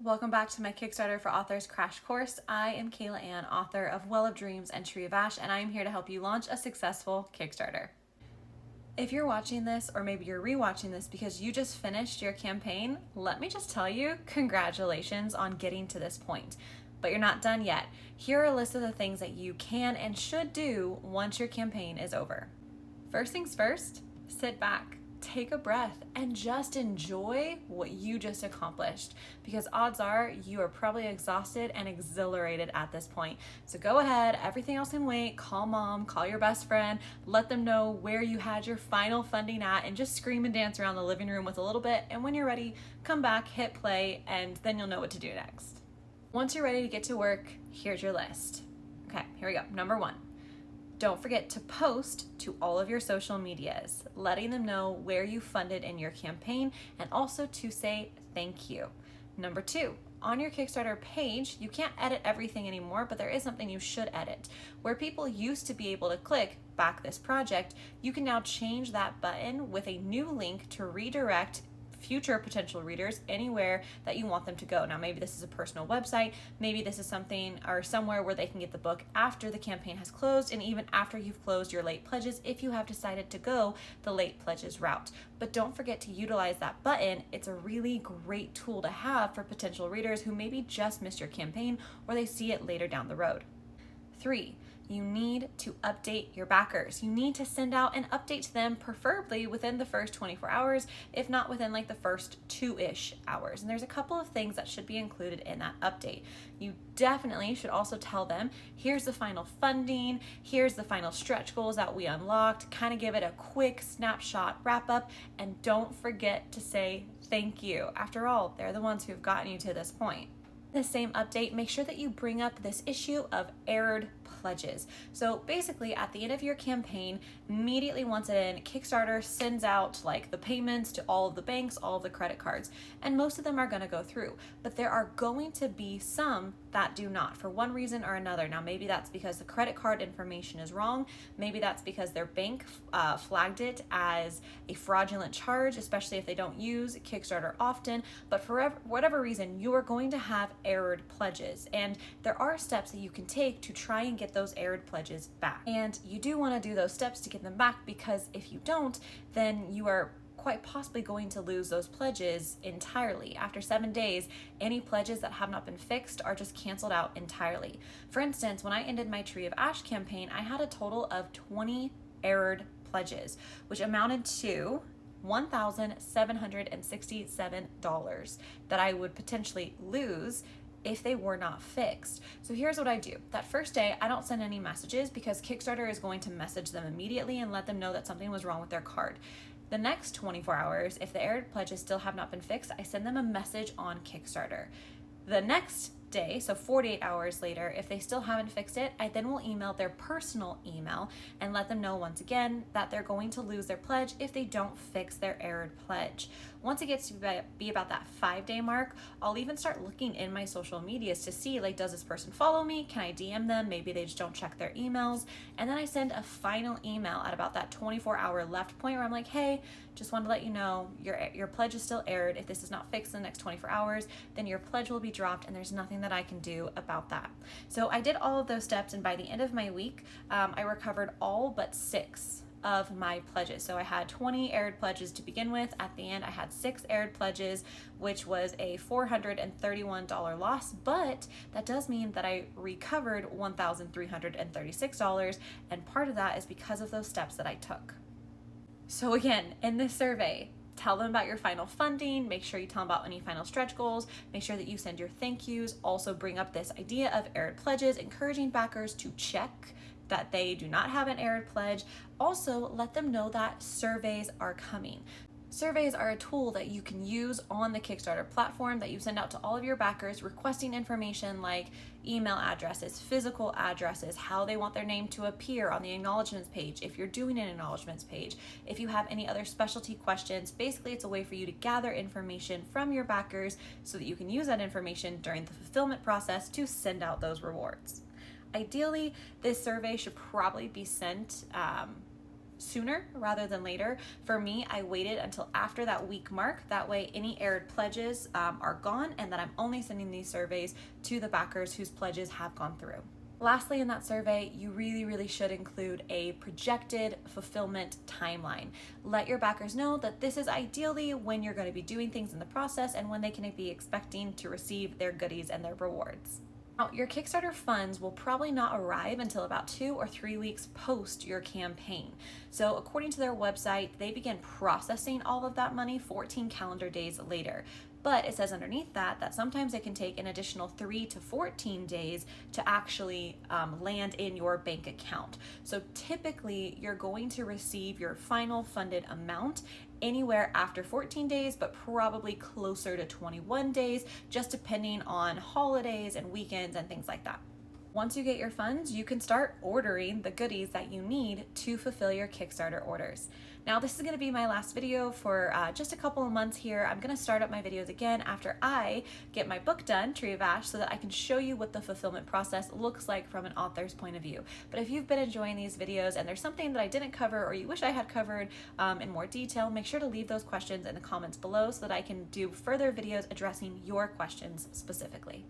Welcome back to my Kickstarter for Authors Crash Course. I am Kayla Ann, author of Well of Dreams and Tree of Ash, and I am here to help you launch a successful Kickstarter. If you're watching this, or maybe you're rewatching this because you just finished your campaign, let me just tell you, congratulations on getting to this point. But you're not done yet. Here are a list of the things that you can and should do once your campaign is over. First things first, sit back. Take a breath and just enjoy what you just accomplished, because odds are you are probably exhausted and exhilarated at this point. So go ahead, everything else can wait. Call mom, call your best friend, let them know where you had your final funding at, and just scream and dance around the living room with a little bit. And when you're ready, come back, hit play, and then you'll know what to do next. Once you're ready to get to work, here's your list. Okay, here we go. Number 1. Don't forget to post to all of your social medias, letting them know where you funded in your campaign, and also to say thank you. Number 2, on your Kickstarter page, you can't edit everything anymore, but there is something you should edit. Where people used to be able to click back this project, you can now change that button with a new link to redirect future potential readers anywhere that you want them to go. Now, maybe this is a personal website, maybe this is something or somewhere where they can get the book after the campaign has closed, and even after you've closed your late pledges if you have decided to go the late pledges route. But don't forget to utilize that button. It's a really great tool to have for potential readers who maybe just missed your campaign or they see it later down the road. 3, you need to update your backers. You need to send out an update to them, preferably within the first 24 hours, if not within like the first 2-ish hours. And there's a couple of things that should be included in that update. You definitely should also tell them, here's the final funding, here's the final stretch goals that we unlocked, kind of give it a quick snapshot wrap up, and don't forget to say thank you. After all, they're the ones who've gotten you to this point. The same update, make sure that you bring up this issue of errored pledges. So basically at the end of your campaign, immediately once it in, Kickstarter sends out like the payments to all of the banks, all of the credit cards, and most of them are going to go through, but there are going to be some that do not for one reason or another. Now maybe that's because the credit card information is wrong, maybe that's because their bank flagged it as a fraudulent charge, especially if they don't use Kickstarter often, but for whatever reason you are going to have errored pledges, and there are steps that you can take to try and get those errored pledges back. And you do want to do those steps to get them back, because if you don't, then you are quite possibly going to lose those pledges entirely. After 7 days, any pledges that have not been fixed are just canceled out entirely. For instance, when I ended my Tree of Ash campaign, I had a total of 20 errored pledges, which amounted to $1,767 that I would potentially lose if they were not fixed. So here's what I do. That first day, I don't send any messages because Kickstarter is going to message them immediately and let them know that something was wrong with their card. The next 24 hours, if the errored pledges still have not been fixed, I send them a message on Kickstarter. The next day, so 48 hours later, if they still haven't fixed it, I then will email their personal email and let them know once again that they're going to lose their pledge if they don't fix their errored pledge. Once it gets to be about that 5-day mark, I'll even start looking in my social medias to see, like, does this person follow me? Can I DM them? Maybe they just don't check their emails. And then I send a final email at about that 24-hour left point where I'm like, hey, just wanted to let you know your pledge is still errored. If this is not fixed in the next 24 hours, then your pledge will be dropped and there's nothing that I can do about that. So I did all of those steps, and by the end of my week, I recovered all but 6 of my pledges. So I had 20 errored pledges to begin with. At the end, I had 6 errored pledges, which was a $431 loss, but that does mean that I recovered $1,336, and part of that is because of those steps that I took. So again, in this survey, tell them about your final funding, make sure you tell them about any final stretch goals, make sure that you send your thank yous, also bring up this idea of errored pledges, encouraging backers to check that they do not have an errored pledge. Also, let them know that surveys are coming. Surveys are a tool that you can use on the Kickstarter platform that you send out to all of your backers, requesting information like email addresses, physical addresses, how they want their name to appear on the acknowledgements page, if you're doing an acknowledgements page, if you have any other specialty questions. Basically, it's a way for you to gather information from your backers so that you can use that information during the fulfillment process to send out those rewards. Ideally, this survey should probably be sent sooner rather than later. For me, I waited until after that week mark. That way any aired pledges are gone, and that I'm only sending these surveys to the backers whose pledges have gone through. Lastly, in that survey, you really should include a projected fulfillment timeline. Let your backers know that this is ideally when you're going to be doing things in the process and when they can be expecting to receive their goodies and their rewards. Now, your Kickstarter funds will probably not arrive until about 2 or 3 weeks post your campaign. So according to their website, they begin processing all of that money 14 calendar days later. But it says underneath that sometimes it can take an additional 3 to 14 days to actually land in your bank account. So typically you're going to receive your final funded amount anywhere after 14 days, but probably closer to 21 days, just depending on holidays and weekends and things like that. Once you get your funds, you can start ordering the goodies that you need to fulfill your Kickstarter orders. Now, this is going to be my last video for just a couple of months here. I'm going to start up my videos again after I get my book done, Tree of Ash, so that I can show you what the fulfillment process looks like from an author's point of view. But if you've been enjoying these videos and there's something that I didn't cover or you wish I had covered in more detail, make sure to leave those questions in the comments below so that I can do further videos addressing your questions specifically.